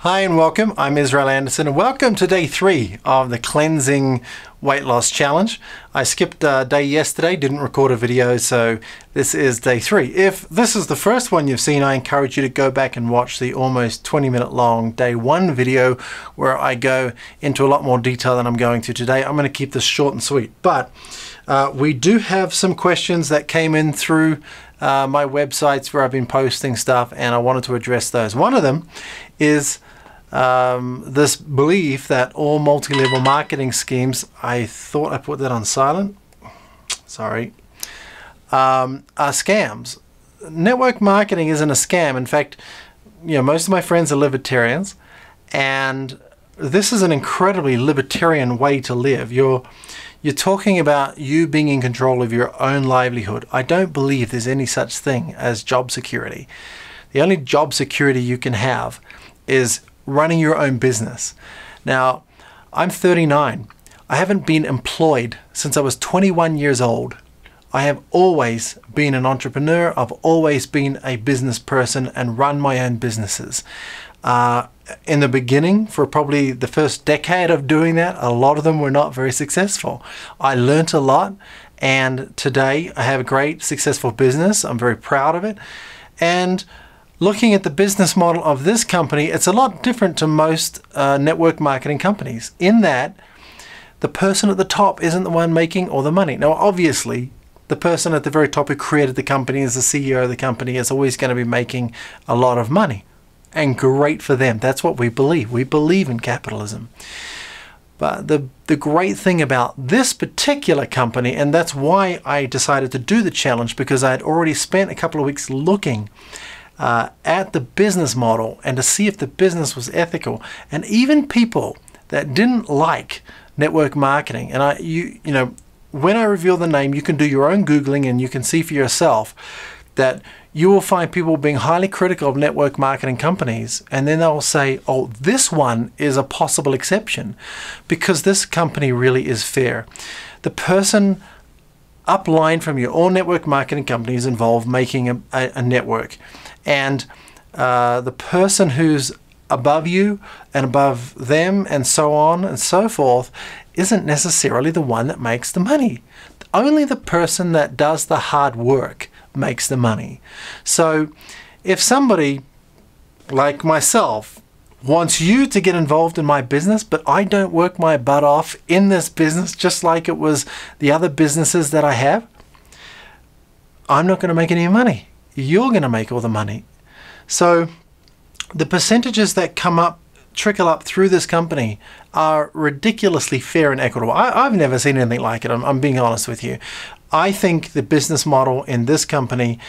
Hi and welcome, I'm Israel Anderson and welcome to day 3 of the Cleansing Weight Loss Challenge. I skipped day yesterday, didn't record a video, so this is day 3. If this is the first one you've seen, I encourage you to go back and watch the almost 20-minute long day 1 video where I go into a lot more detail than I'm going to today. I'm going to keep this short and sweet, but we do have some questions that came in through my websites where I've been posting stuff, and I wanted to address those. One of them is this belief that all multi-level marketing schemes, I thought I put that on silent, sorry, are scams. Network marketing isn't a scam. In fact, most of my friends are libertarians, and this is an incredibly libertarian way to live. You're talking about you being in control of your own livelihood. I don't believe there's any such thing as job security. The only job security you can have is running your own business. Now, I'm 39. I haven't been employed since I was 21 years old. I have always been an entrepreneur. I've always been a business person and run my own businesses. In the beginning, for probably the first decade of doing that, a lot of them were not very successful. I learned a lot, and today I have a great successful business. I'm very proud of it. And looking at the business model of this company, it's a lot different to most network marketing companies in that the person at the top isn't the one making all the money. Now, obviously, the person at the very top who created the company, as the CEO of the company, is always going to be making a lot of money. And great for them. That's what we believe. We believe in capitalism. But the great thing about this particular company, and that's why I decided to do the challenge, because I had already spent a couple of weeks looking at the business model and to see if the business was ethical. And even people that didn't like network marketing, and when I reveal the name, you can do your own Googling and you can see for yourself that you will find people being highly critical of network marketing companies, and then they'll say, oh, this one is a possible exception because this company really is fair. The person upline from you, all network marketing companies involve making a network. And the person who's above you and above them and so on and so forth isn't necessarily the one that makes the money. Only the person that does the hard work makes the money. So if somebody like myself wants you to get involved in my business, but I don't work my butt off in this business just like it was the other businesses that I have, I'm not going to make any money. You're going to make all the money. So the percentages that trickle up through this company are ridiculously fair and equitable. I've never seen anything like it. I'm being honest with you. I think the business model in this company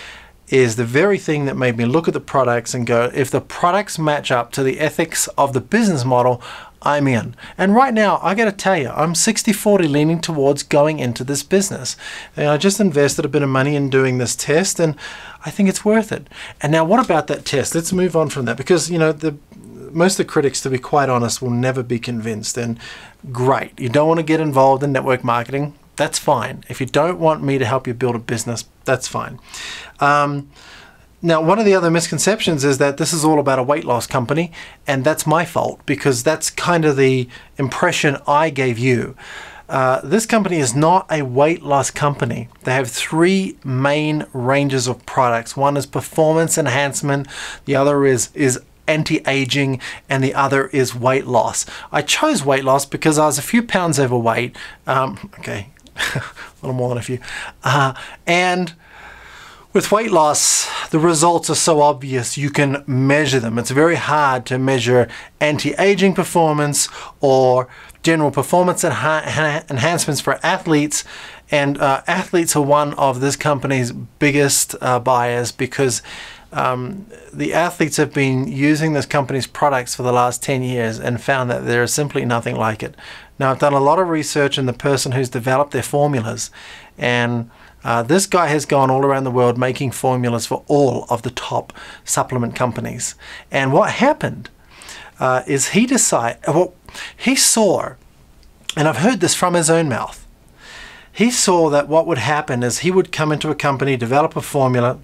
is the very thing that made me look at the products and go, if the products match up to the ethics of the business model, I'm in. And right now, I got to tell you, I'm 60-40 leaning towards going into this business. And I just invested a bit of money in doing this test, and I think it's worth it. And now, what about that test? Let's move on from that, because most of the critics, to be quite honest, will never be convinced. And great, you don't want to get involved in network marketing. That's fine. If you don't want me to help you build a business, that's fine. Now, one of the other misconceptions is that this is all about a weight loss company, and that's my fault because that's kind of the impression I gave you. This company is not a weight loss company. They have 3 main ranges of products. One is performance enhancement, the other is anti-aging, and the other is weight loss. I chose weight loss because I was a few pounds overweight. Okay, a little more than a few. And with weight loss, the results are so obvious you can measure them. It's very hard to measure anti-aging performance or general performance enhancements for athletes. And athletes are one of this company's biggest buyers because the athletes have been using this company's products for the last 10 years and found that there is simply nothing like it. Now, I've done a lot of research in the person who's developed their formulas, and this guy has gone all around the world making formulas for all of the top supplement companies. And what happened is he saw, and I've heard this from his own mouth, he saw that what would happen is he would come into a company, develop a formula,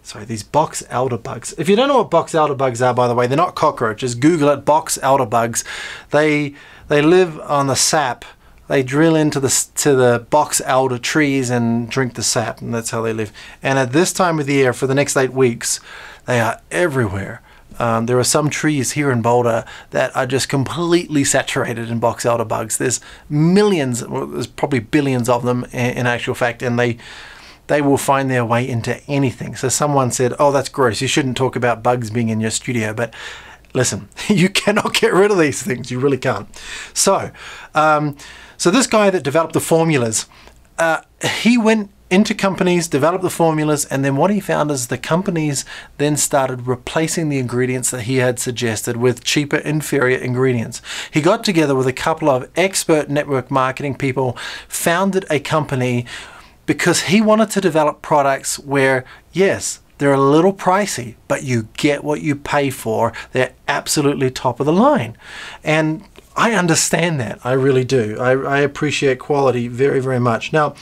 sorry, these box elder bugs. If you don't know what box elder bugs are, by the way, they're not cockroaches. Google it, box elder bugs. They live on the sap. They drill into the box elder trees and drink the sap, and that's how they live. And at this time of the year, for the next 8 weeks, they are everywhere. There are some trees here in Boulder that are just completely saturated in box elder bugs. There's millions, well, there's probably billions of them in actual fact, and they will find their way into anything. So someone said, oh, that's gross, you shouldn't talk about bugs being in your studio. But listen, you cannot get rid of these things. You really can't. So, so this guy that developed the formulas, he went into companies, developed the formulas, and then what he found is the companies then started replacing the ingredients that he had suggested with cheaper, inferior ingredients. He got together with a couple of expert network marketing people, founded a company because he wanted to develop products where, yes, they're a little pricey, but you get what you pay for. They're absolutely top of the line. And I understand that. I really do. I appreciate quality very, very much. Now,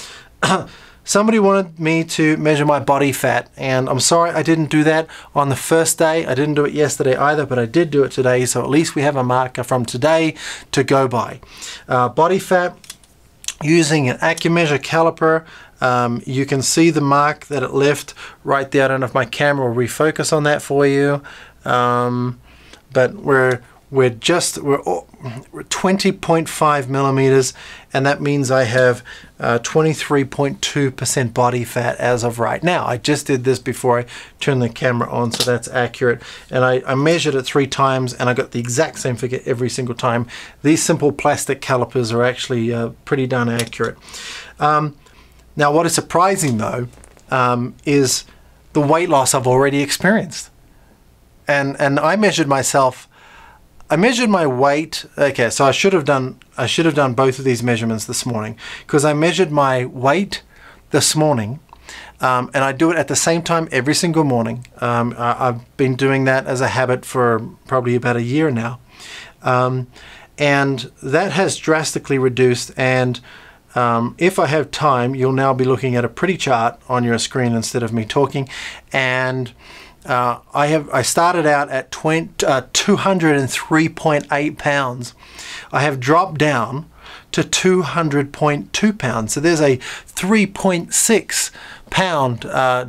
somebody wanted me to measure my body fat, and I'm sorry I didn't do that on the first day. I didn't do it yesterday either, but I did do it today, so at least we have a marker from today to go by. Body fat, using an AccuMeasure caliper, you can see the mark that it left right there. I don't know if my camera will refocus on that for you, but we're 20.5 millimeters, and that means I have 23.2% body fat as of right now. I just did this before I turned the camera on, so that's accurate. And I measured it 3 times, and I got the exact same figure every single time. These simple plastic calipers are actually pretty darn accurate. Now, what is surprising though is the weight loss I've already experienced. And I measured myself. I measured my weight. Okay, so I should have done both of these measurements this morning, because I measured my weight this morning, and I do it at the same time every single morning. I've been doing that as a habit for probably about a year now, and that has drastically reduced. And if I have time, you'll now be looking at a pretty chart on your screen instead of me talking. And I started out at 203.8 pounds. I have dropped down to 200.2 pounds. So there's a 3.6 pound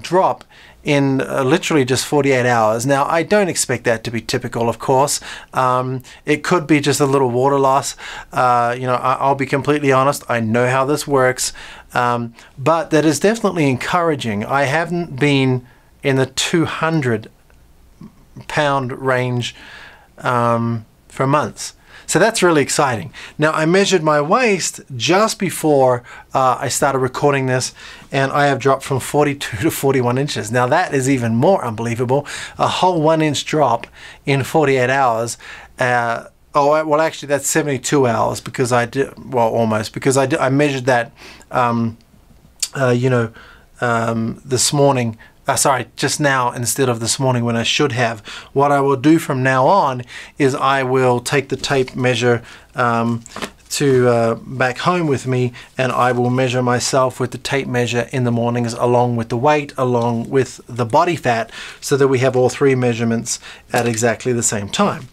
drop in literally just 48 hours. Now, I don't expect that to be typical, of course. It could be just a little water loss. You know, I'll be completely honest, I know how this works, but that is definitely encouraging. I haven't been in the 200 pound range for months. So that's really exciting. Now, I measured my waist just before I started recording this, and I have dropped from 42 to 41 inches. Now, that is even more unbelievable. A whole 1 inch drop in 48 hours. Oh, well, actually, that's 72 hours, because I did, well, almost, because I measured that, you know, this morning. Sorry, just now instead of this morning when I should have. What I will do from now on is I will take the tape measure to back home with me, and I will measure myself with the tape measure in the mornings, along with the weight, along with the body fat, so that we have all 3 measurements at exactly the same time.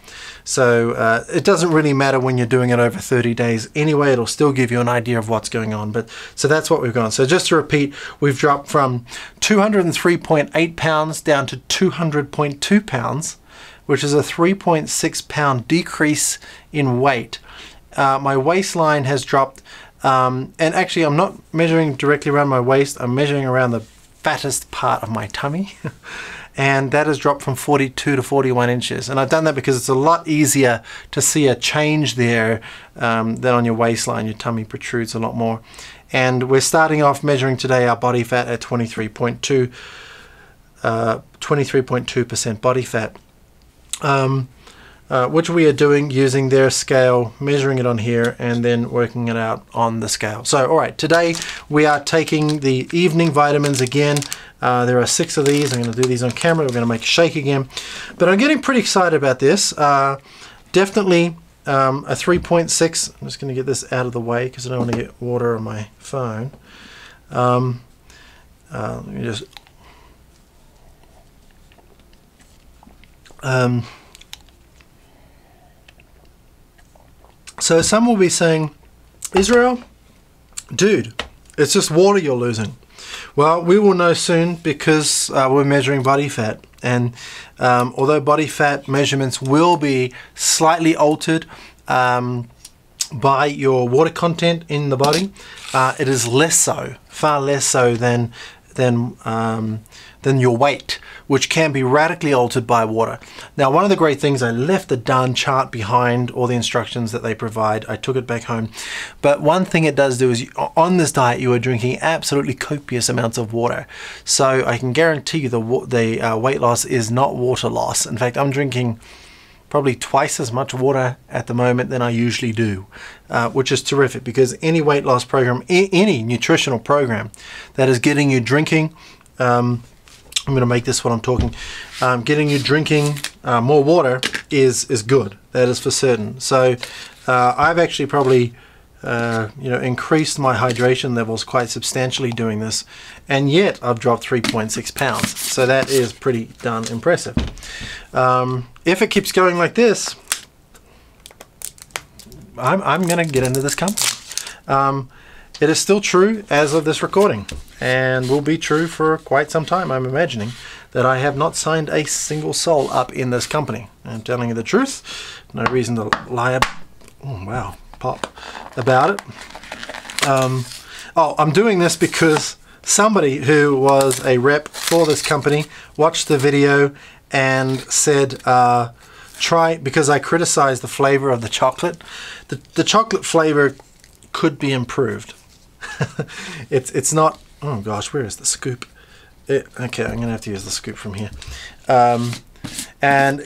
So it doesn't really matter when you're doing it over 30 days anyway. It'll still give you an idea of what's going on. But so that's what we've gone. So just to repeat, we've dropped from 203.8 pounds down to 200.2 pounds, which is a 3.6 pound decrease in weight. My waistline has dropped, and actually I'm not measuring directly around my waist. I'm measuring around the fattest part of my tummy. And that has dropped from 42 to 41 inches. And I've done that because it's a lot easier to see a change there than on your waistline. Your tummy protrudes a lot more. And we're starting off measuring today our body fat at 23.2% body fat, which we are doing using their scale, measuring it on here, and then working it out on the scale. So, all right, today we are taking the evening vitamins again. There are 6 of these. I'm going to do these on camera. We're going to make a shake again. But I'm getting pretty excited about this. Definitely a 3.6. I'm just going to get this out of the way because I don't want to get water on my phone. Let me just... So some will be saying, Israel, dude, it's just water you're losing. Well, we will know soon, because we're measuring body fat. And although body fat measurements will be slightly altered by your water content in the body, it is less so, far less so than your weight, which can be radically altered by water. Now, one of the great things, I left the darn chart behind, all the instructions that they provide. I took it back home. But one thing it does do is, on this diet, you are drinking absolutely copious amounts of water. So I can guarantee you the weight loss is not water loss. In fact, I'm drinking probably twice as much water at the moment than I usually do, which is terrific, because any weight loss program, any nutritional program that is getting you drinking, I'm going to make this what I'm talking, getting you drinking more water is good. That is for certain. So I've actually probably increased my hydration levels quite substantially doing this, and yet I've dropped 3.6 pounds. So that is pretty darn impressive. If it keeps going like this, I'm going to get into this company. It is still true as of this recording, and will be true for quite some time, I'm imagining, that I have not signed a single soul up in this company. I'm telling you the truth. No reason to lie about it. I'm doing this because somebody who was a rep for this company watched the video and said, because I criticized the flavor of the chocolate. The chocolate flavor could be improved. It's not, oh gosh, where is the scoop? Okay, I'm gonna have to use the scoop from here. And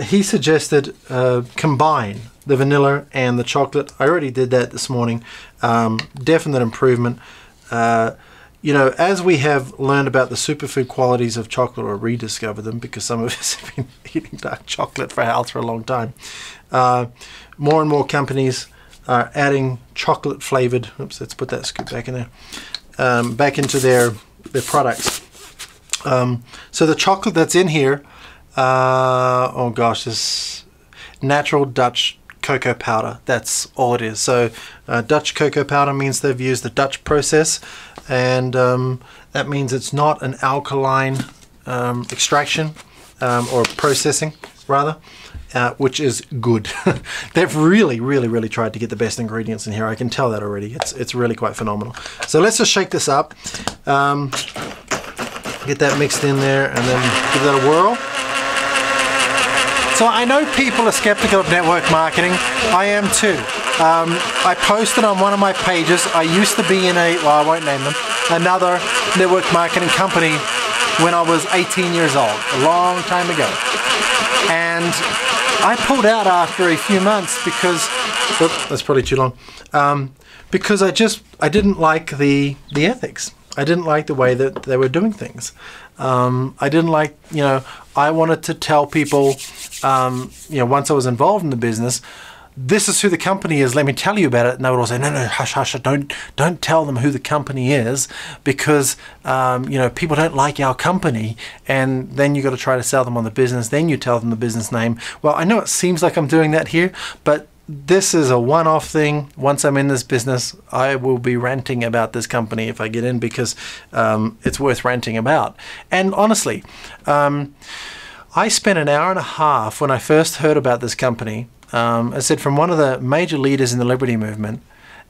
he suggested combine the vanilla and the chocolate. I already did that this morning. Definite improvement. As we have learned about the superfood qualities of chocolate, or rediscovered them, because some of us have been eating dark chocolate for health for a long time, more and more companies are adding chocolate flavored, oops, let's put that scoop back in there, back into their products. So the chocolate that's in here, oh gosh, this natural Dutch cocoa powder. That's all it is. So Dutch cocoa powder means they've used the Dutch process, and that means it's not an alkaline extraction or processing rather, which is good. They've really tried to get the best ingredients in here. I can tell that already. It's really quite phenomenal. So let's just shake this up, get that mixed in there, and then give that a whirl. So I know people are skeptical of network marketing. I am too. I posted on one of my pages, I used to be in well, I won't name them, another network marketing company when I was 18 years old, a long time ago. And I pulled out after a few months because, oops, that's probably too long, because I didn't like the ethics. I didn't like the way that they were doing things. I didn't like, I wanted to tell people, once I was involved in the business, this is who the company is, let me tell you about it. And they would all say, no, hush, hush, don't tell them who the company is, because, people don't like our company. And then you got to try to sell them on the business. Then you tell them the business name. Well, I know it seems like I'm doing that here, but this is a one-off thing. Once I'm in this business, I will be ranting about this company if I get in, because it's worth ranting about. And honestly, I spent an hour and a half when I first heard about this company. I said, from one of the major leaders in the Liberty Movement,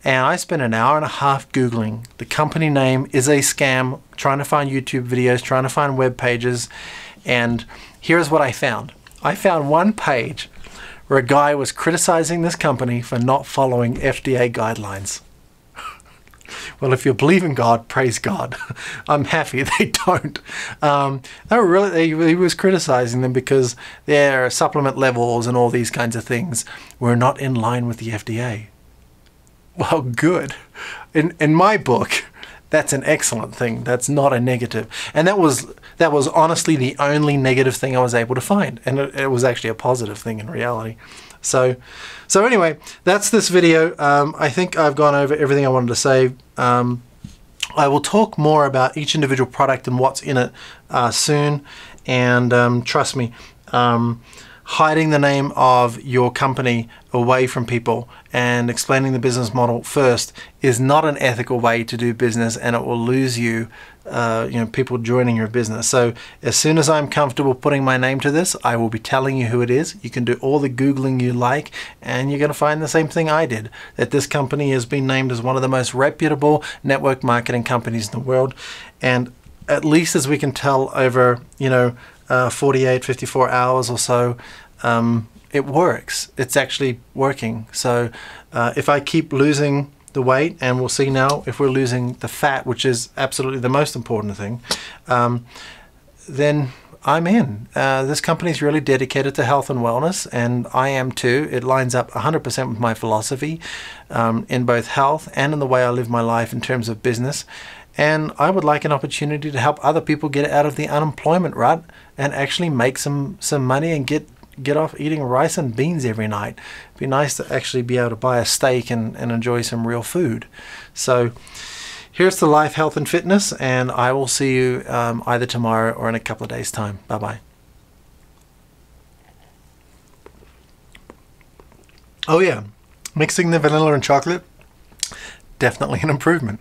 and I spent an hour and a half Googling. The company name is a scam, trying to find YouTube videos, trying to find web pages, and here's what I found. I found one page where a guy was criticizing this company for not following FDA guidelines. Well, if you believe in God, praise God. I'm happy they don't. He was criticizing them because their supplement levels and all these kinds of things were not in line with the FDA. Well, good. In my book, that's an excellent thing. That's not a negative. And that was honestly the only negative thing I was able to find. And it was actually a positive thing in reality. So anyway, that's this video. I think I've gone over everything I wanted to say. I will talk more about each individual product and what's in it soon. And trust me, hiding the name of your company away from people and explaining the business model first is not an ethical way to do business, and it will lose you, people joining your business. So as soon as I'm comfortable putting my name to this, I will be telling you who it is. You can do all the Googling you like, and you're going to find the same thing I did, that this company has been named as one of the most reputable network marketing companies in the world. And at least as we can tell over, 48, 54 hours or so, it works. It's actually working. So if I keep losing the weight, and we'll see now if we're losing the fat, which is absolutely the most important thing, then I'm in. This company is really dedicated to health and wellness, and I am too. It lines up 100% with my philosophy in both health and in the way I live my life in terms of business. And I would like an opportunity to help other people get out of the unemployment rut and actually make some money and get off eating rice and beans every night. It'd be nice to actually be able to buy a steak and enjoy some real food. So here's the Life, Health and Fitness, and I will see you either tomorrow or in a couple of days' time. Bye-bye. Oh yeah, mixing the vanilla and chocolate, definitely an improvement.